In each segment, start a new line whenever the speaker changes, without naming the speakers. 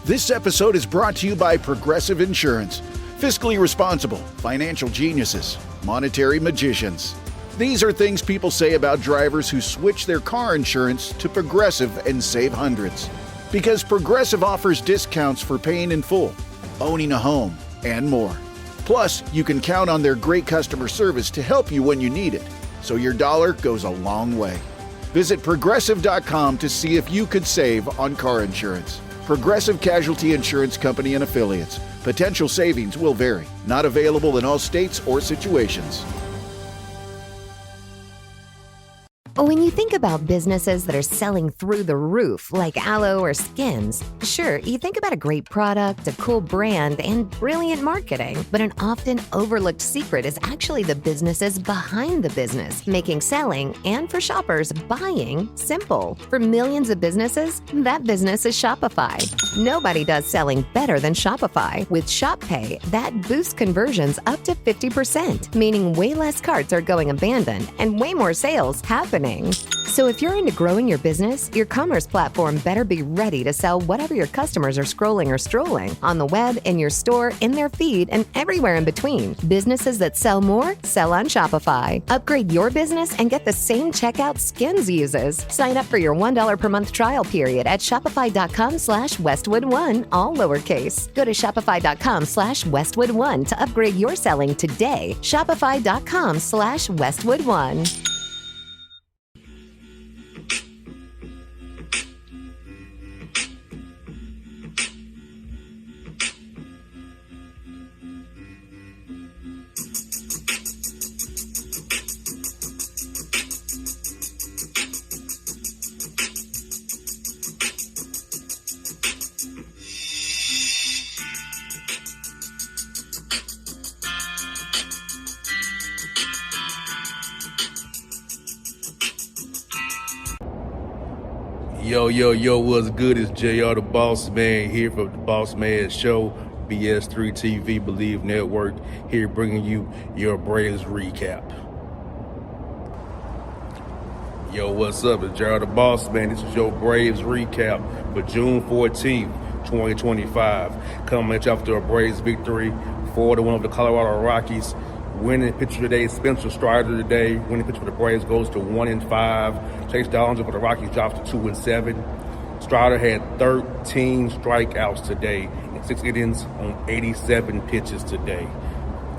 This episode is brought to you by Progressive Insurance. Fiscally responsible, financial geniuses, monetary magicians. These are things people say about drivers who switch their car insurance to Progressive and save hundreds. Because Progressive offers discounts for paying in full, owning a home, and more. Plus, you can count on their great customer service to help you when you need it, so your dollar goes a long way. Visit Progressive.com to see if you could save on car insurance. Progressive Casualty Insurance Company and Affiliates. Potential savings will vary. Not available in all states or situations.
When you think about businesses that are selling through the roof, like aloe or Skims, sure, you think about a great product, a cool brand, and brilliant marketing. But an often overlooked secret is actually the businesses behind the business, making selling and, for shoppers, buying simple. For millions of businesses, that business is Shopify. Nobody does selling better than Shopify. With Shop Pay, that boosts conversions up to 50%, meaning way less carts are going abandoned and way more sales happening. So if you're into growing your business, your commerce platform better be ready to sell whatever your customers are scrolling or strolling on the web, in your store, in their feed, and everywhere in between. Businesses that sell more, sell on Shopify. Upgrade your business and get the same checkout Skims uses. Sign up for your $1 per month trial period at shopify.com/Westwood1, all lowercase. Go to shopify.com/Westwood1 to upgrade your selling today. Shopify.com/Westwood1.
Yo, what's good? It's JR the Boss Man here for the Boss Man Show, BS3 TV, Believe Network, here bringing you your Braves recap. Yo, what's up? It's JR the Boss Man. This is your Braves recap for June 14th, 2025. Coming at you after a Braves victory, 4-1 over the Colorado Rockies. Winning pitcher today, Spencer Strider today. Winning pitcher for the Braves goes to 1-5. Chase Dollander for the Rockies drops to 2-7. Strider had 13 strikeouts today in 6 innings on 87 pitches today.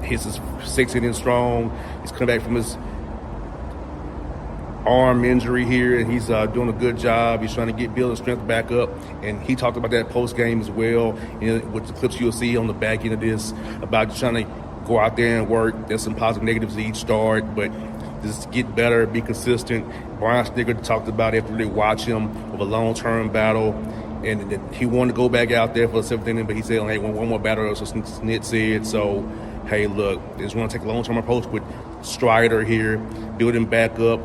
His is 6 innings strong. He's coming back from his arm injury here, and he's doing a good job. He's trying to build his strength back up, and he talked about that post game as well. With the clips you'll see on the back end of this about just trying to go out there and work. There's some positive negatives to each start, but just get better, be consistent. Brian Snitker talked about it after they watch him with a long-term battle, and he wanted to go back out there for the 7th inning, but he said, hey, one more battle, so Snit said. So, hey, look, they just want to take a long-term approach with Strider here, build him back up.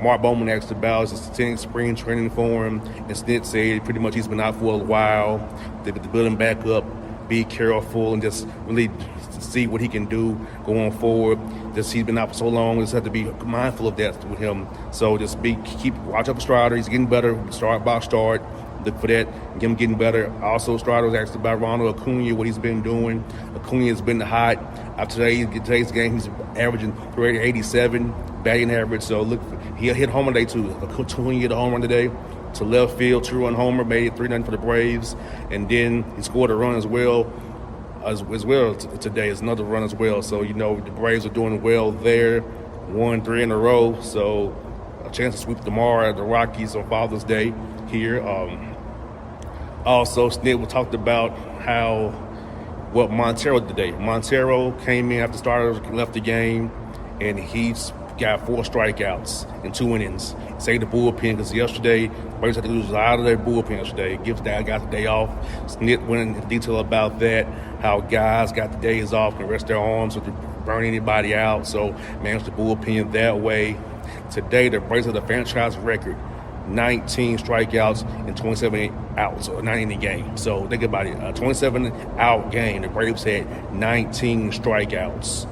Mark Bowman asked about his spring training for him, and Snit said pretty much he's been out for a while. They build him back up, be careful, and just really see what he can do going forward. Just he's been out for so long, just have to be mindful of that with him. So just watch out for Strider. He's getting better, start by start. Look for that, get him getting better. Also, Strider was asked about Ronald Acuña, what he's been doing. Acuña has been hot. After today's game, he's averaging 387 batting average. So look, he hit homer today too. Acuña hit a home run today to left field, 2-run homer, made it 3-0 for the Braves, and then he scored a run as well today. It's another run as well. So the Braves are doing well there, 1-3 in a row. So a chance to sweep tomorrow at the Rockies on Father's Day here. Also, Snit talked about Montero today. Montero came in after starters left the game, and he's got 4 strikeouts in 2 innings. Saved the bullpen because yesterday, the Braves had to lose out of their bullpen yesterday. Gives that guy the day off. Snit went into detail about that, how guys got the days off and rest their arms so to burn anybody out. So manage the bullpen that way. Today, the Braves have the franchise record, 19 strikeouts and 27 outs, or 9-inning game. So think about it, a 27-out game. The Braves had 19 strikeouts.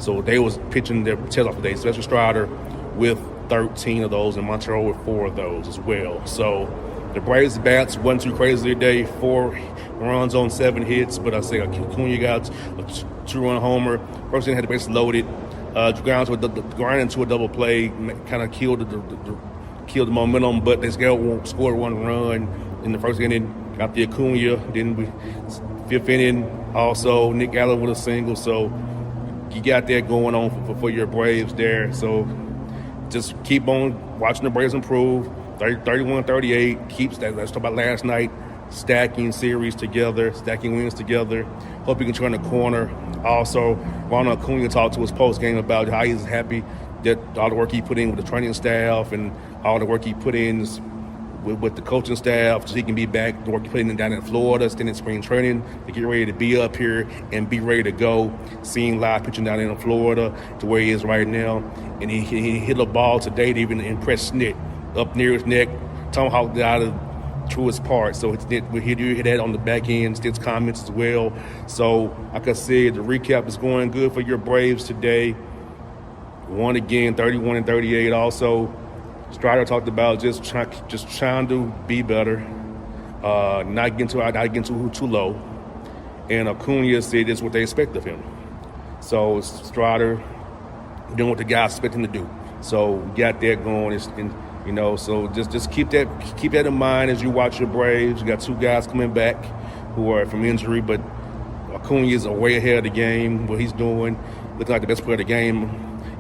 So they was pitching their tails off today. Spencer Strider with 13 of those, and Montero with 4 of those as well. So The Braves bats wasn't too crazy today. 4 runs on 7 hits, but I say Acuña got a 2-run homer. First inning had the bases loaded. Ground into a double play, kind of killed the momentum, but they scored 1 run in the first inning. Got the Acuña. Then 5th inning, also Nick Allen with a single. So you got that going on for your Braves there. So just keep on watching the Braves improve. 31-38 keeps that. Let's talk about last night, stacking series together, stacking wins together. Hope you can turn the corner. Also, Ronald Acuña talked to his post-game about how he's happy that all the work he put in with the training staff and all the work he put in with the coaching staff so he can be back. The work he put in down in Florida, staying in spring training to get ready to be up here and be ready to go. Seeing live pitching down in Florida to where he is right now. And he hit a ball today to even impress Snit up near his neck, tomahawked it out of Truist Park. So we hear that on the back end, Snit's comments as well. So like I said, the recap is going good for your Braves today. Won again, 31-38. Also, Strider talked about just trying to be better, not getting too low. And Acuña said that's what they expect of him. So Strider doing what the guys expect him to do. So we got that going. So just keep that in mind as you watch your Braves. You got 2 guys coming back who are from injury, but Acuña is way ahead of the game. What he's doing, looking like the best player of the game,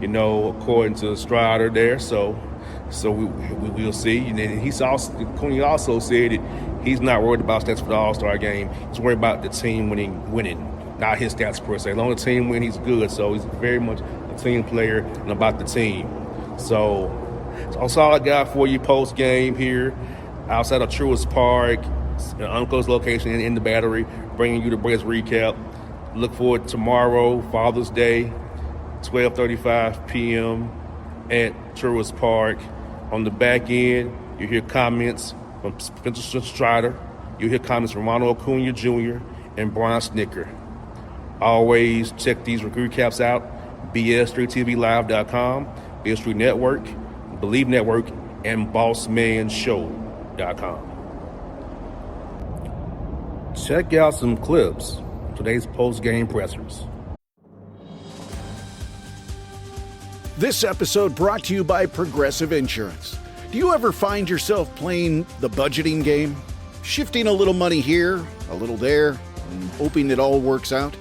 according to Strider there. So we'll see. And then Acuña also said that he's not worried about stats for the All-Star game. He's worried about the team winning, not his stats per se. As long as the team wins, he's good. So he's very much a team player and about the team. So that's all I got for you post-game here outside of Truist Park, an unclosed location in the Battery, bringing you the Braves recap. Look forward to tomorrow, Father's Day, 12:35 p.m. at Truist Park. On the back end, you hear comments from Spencer Strider. You hear comments from Ronald Acuña Jr. and Brian Snitker. Always check these recaps out, BS3TVLive.com, BS3 Network, Believe Network, and BossManShow.com. Check out some clips from today's post-game pressers.
This episode brought to you by Progressive Insurance. Do you ever find yourself playing the budgeting game? Shifting a little money here, a little there, and hoping it all works out?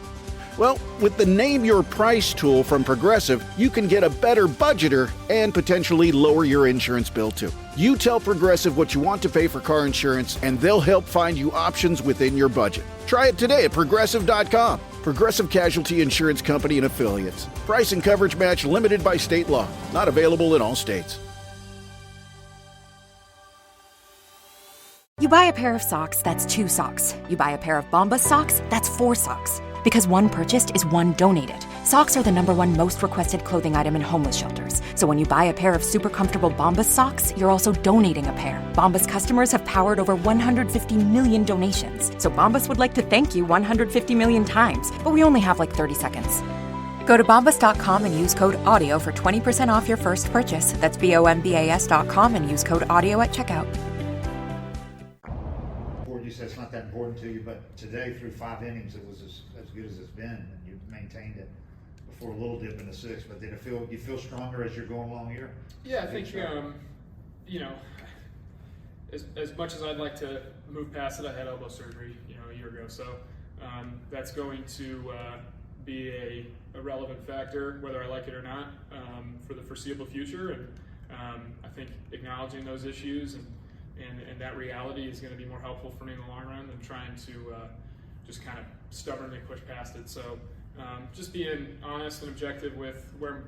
Well, with the Name Your Price tool from Progressive, you can get a better budgeter and potentially lower your insurance bill too. You tell Progressive what you want to pay for car insurance, and they'll help find you options within your budget. Try it today at Progressive.com. Progressive Casualty Insurance Company and Affiliates. Price and coverage match limited by state law. Not available in all states.
You buy a pair of socks, that's 2 socks. You buy a pair of Bombas socks, that's 4 socks. Because one purchased is one donated. Socks are the #1 most requested clothing item in homeless shelters. So when you buy a pair of super comfortable Bombas socks, you're also donating a pair. Bombas customers have powered over 150 million donations. So Bombas would like to thank you 150 million times. But we only have like 30 seconds. Go to bombas.com and use code AUDIO for 20% off your first purchase. That's BOMBAS.com and use code AUDIO at checkout.
You said it's not that important to you, but today through 5 innings, it was as good as it's been, and you maintained it before a little dip in the 6th. But did you feel stronger as you're going along here?
Yeah, I think as much as I'd like to move past it, I had elbow surgery a year ago, so that's going to be a relevant factor whether I like it or not for the foreseeable future. And I think acknowledging those issues and that reality is going to be more helpful for me in the long run than trying to just kind of stubbornly push past it. So just being honest and objective with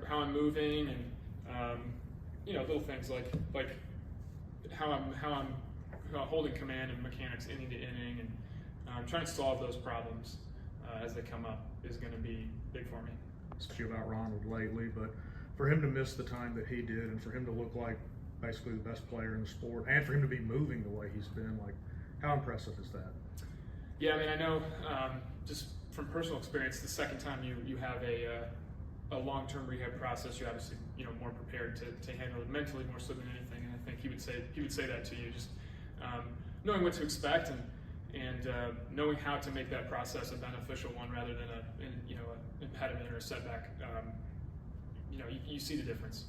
how I'm moving and little things like how I'm holding command and mechanics inning to inning and trying to solve those problems as they come up is going to be big for me.
Especially about Ronald lately, but for him to miss the time that he did and for him to look like basically the best player in the sport, and for him to be moving the way he's been, how impressive is that?
Yeah, I mean, I know just from personal experience, the second time you have a long-term rehab process, you're obviously more prepared to handle it mentally more so than anything. And I think he would say that to you. Just knowing what to expect and knowing how to make that process a beneficial one rather than an impediment or a setback. You see the difference.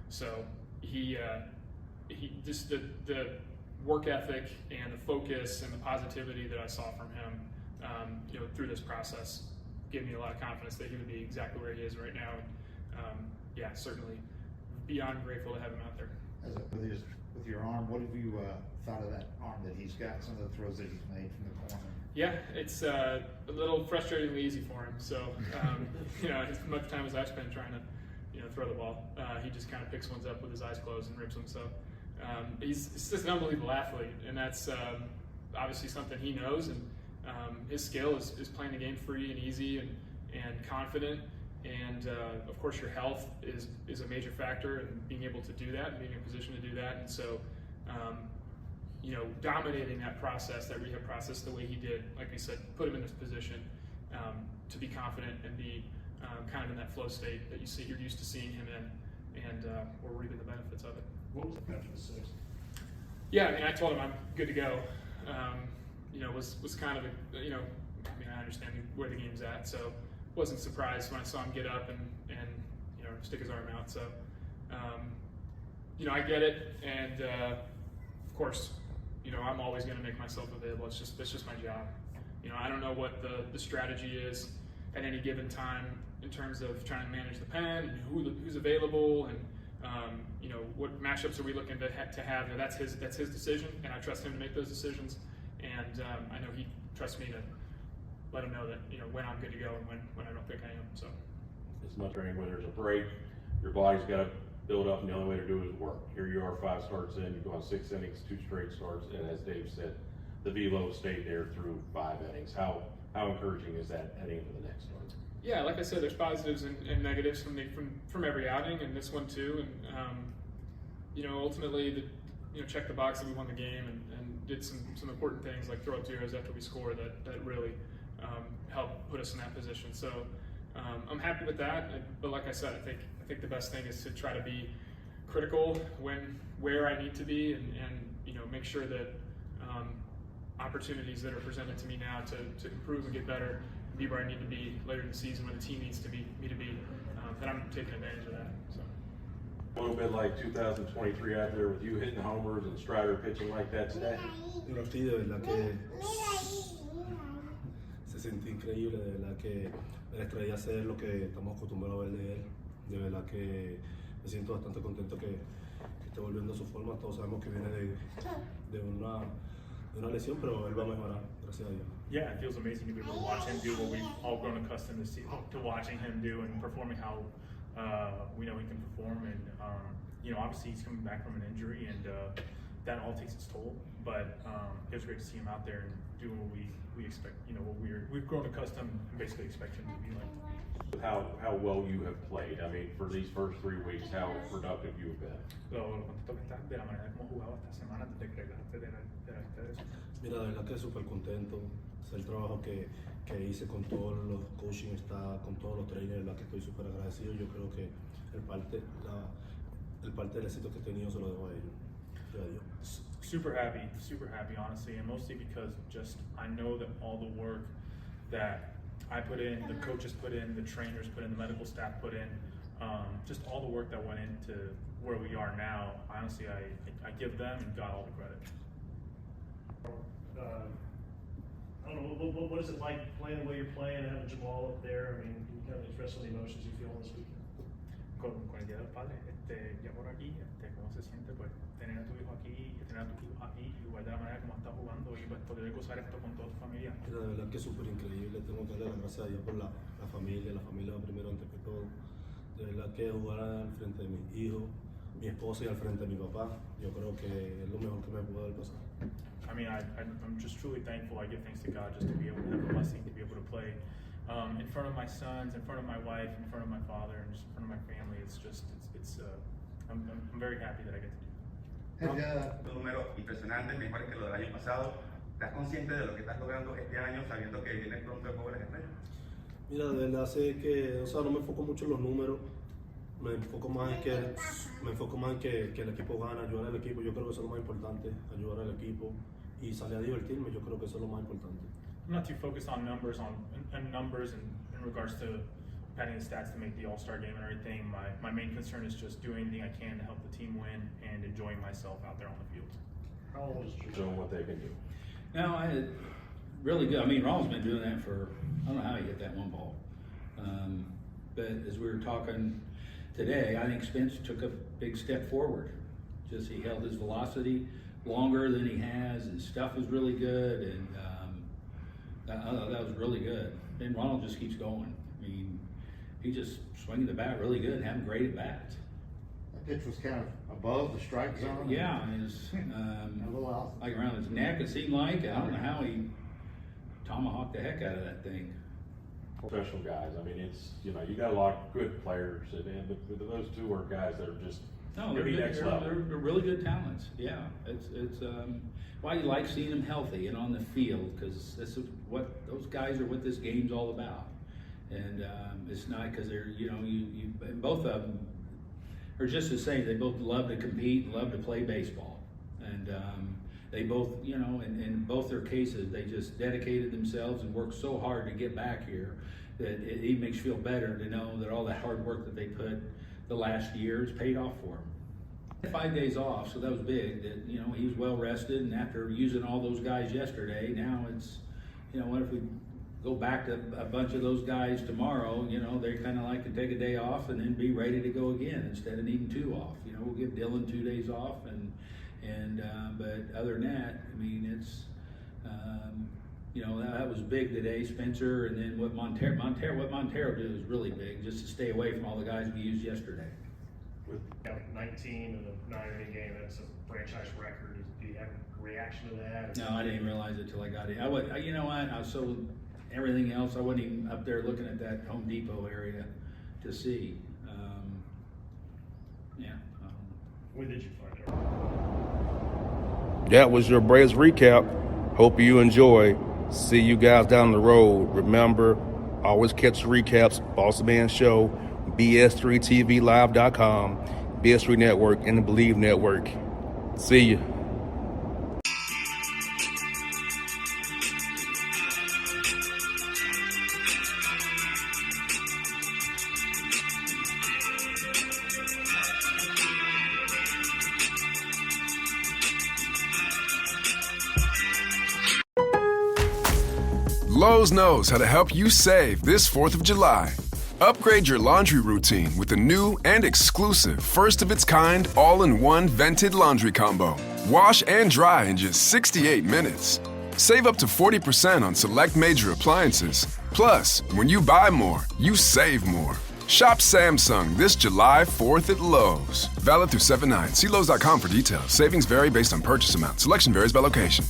So he just the work ethic and the focus and the positivity that I saw from him, through this process, gave me a lot of confidence that he would be exactly where he is right now. And certainly beyond grateful to have him out there.
With your arm, what have you thought of that arm that he's got? Some of the throws that he's made from the corner.
Yeah, it's a little frustratingly easy for him. So, as much time as I've spent trying to, throw the ball, he just kind of picks ones up with his eyes closed and rips them. So, he's just an unbelievable athlete, and that's obviously something he knows. And his skill is playing the game free and easy and confident. And of course, your health is a major factor in being able to do that and being in a position to do that. And so, dominating that process, that rehab process, the way he did, like we said, put him in this position to be confident and be kind of in that flow state that you're used to seeing him in, and we're reaping the benefits of it.
What was after the sixth?
Yeah, I told him I'm good to go. Was kind of I understand where the game's at, so wasn't surprised when I saw him get up and stick his arm out. So, I get it, and of course, I'm always going to make myself available. It's just my job. I don't know what the strategy is at any given time in terms of trying to manage the pen and who's available and what matchups are we looking to have. That's his decision, and I trust him to make those decisions. And I know he trusts me to let him know that when I'm good to go and when I don't think I am. So
it's much when there's a break, your body's got to build up, and the only way to do it is work. Here you are, 5 starts in, you go on 6 innings, 2 straight starts, and as Dave said, the velo stayed there through 5 innings. How encouraging is that heading into the next start?
Yeah, like I said, there's positives and negatives from every outing, and this one too. And ultimately, check the box that we won the game and did some important things like throw up zeros after we score that really helped put us in that position. So I'm happy with that. But like I said, I think the best thing is to try to be critical where I need to be and make sure that opportunities that are presented to me now to improve and get better, be where I need to be later in the season, where the team needs to be me to be, that I'm taking advantage of that. So.
A little bit like 2023 out there with you hitting homers and Strider pitching like that today.
Sí, de verdad que se siente increíble, de verdad que me extraña hacer lo que estamos acostumbrados a ver de él. De verdad que me siento bastante contento que esté volviendo a su forma. Todos sabemos que viene de una lesión, pero él va a mejorar, gracias a Dios.
Yeah, it feels amazing to be able to watch him do what we've all grown accustomed to watching him do and performing how we know he can perform. And obviously he's coming back from an injury, and that all takes its toll. But it was great to see him out there and doing what we expect. What we've grown accustomed and basically expect him to be like.
How well you have played. I mean, for these first 3 weeks, how productive you have been.
Lo contento que estás de la manera como jugaba esta semana desde que regresaste de eso.
Mira, de verdad que súper contento. Es el trabajo que hice con todos los coaching staff, con todos los trainers, la que estoy súper agradecido. Yo creo que el parte del éxito que he tenido se lo debo a ellos. Adiós.
Super happy, honestly, and mostly because just I know that all the work that I put in, the coaches put in, the trainers put in, the medical staff put in, just all the work that went into where we are now. Honestly, I give them and God all the credit.
I don't know, what is it like playing the way you're playing and having Jamal up there? I mean, can you kind of express some of the emotions you feel this weekend?
Con el Día de los Padres, ya por aquí, ¿cómo se siente pues tener a tu hijo aquí, tener a tu hijo aquí y jugar de la manera como está jugando y pues poder gozar esto con toda tu familia?
Mira, de verdad que es súper increíble. Tengo que darle las gracias a Dios por la familia primero antes que todo. De verdad que jugar al frente de mis hijos, mi esposa y al frente de mi papá, yo creo que es lo mejor que me pudo haber pasado.
I mean, I'm just truly thankful. I give thanks to God just to be able to have the blessing to be able to play in front of my sons, in front of my wife, in front of my father, and just in front of my family. I'm very happy that I get to do that.
Números impresionantes, mejores que lo del año pasado. ¿Estás consciente de lo que estás logrando este año, sabiendo que vienes pronto el juego de las estrellas?
Mira, de verdad sé que, no me enfoco mucho en los números. me enfoco más en que el equipo gana, ayudar al equipo. Yo creo que eso es lo más importante, ayudar al equipo y salir a divertirme. Yo creo que eso es lo más importante.
I'm not too focused on numbers in regards to padding the stats to make the All-Star game and everything. My main concern is just doing anything I can to help the team win and enjoying myself out there on the field.
How old is Truist?
Showing what they can do.
No, I had really good. I mean, Ronald's been doing that for, I don't know how he hit that one ball. But as we were talking today, I think Spence took a big step forward. Just he held his velocity longer than he has. His stuff was really good, and that was really good. And Ronald just keeps going. I mean, he just swinging the bat really good and having great at bats.
That pitch was kind of above the strike zone.
Yeah, I mean, it's
A little off.
like around his neck. It seemed like I don't know how he tomahawked the heck out of that thing.
Professional guys. I mean, it's, you know, you got a lot of good players, but those two are guys that are just
No, they're good.
next level.
They're really good talents. Yeah, it's why you like seeing them healthy and on the field, because this is what those guys are. What this game's all about, and it's not because they're you and both of them are just the same. They both love to compete, and love to play baseball, and they both in both their cases they just dedicated themselves and worked so hard to get back here that it even makes you feel better to know that all that hard work that they put the last year has paid off for him. 5 days off, so that was big. That he was well rested, and after using all those guys yesterday, now it's what if we go back to a bunch of those guys tomorrow? They kind of like to take a day off and then be ready to go again instead of needing 2 off. We'll give Dylan 2 days off, but other than that, I mean it's. That was big today, Spencer, and then what Montero did was really big, just to stay away from all the guys we used yesterday.
19 in a 9-inning game, that's a franchise record. Do you have a reaction to that?
No, I didn't realize it till I got in. I was so everything else, I wasn't even up there looking at that Home Depot area to see.
When did you find out?
That was your Braves recap. Hope you enjoy. See you guys down the road. Remember, always catch recaps, Boss Man Show, BS3TVLive.com, BS3 Network, and the Believe Network. See you.
Lowe's knows how to help you save this 4th of July. Upgrade your laundry routine with the new and exclusive first-of-its-kind all-in-one vented laundry combo. Wash and dry in just 68 minutes. Save up to 40% on select major appliances. Plus, when you buy more, you save more. Shop Samsung this July 4th at Lowe's. Valid through 7/9. See Lowe's.com for details. Savings vary based on purchase amount. Selection varies by location.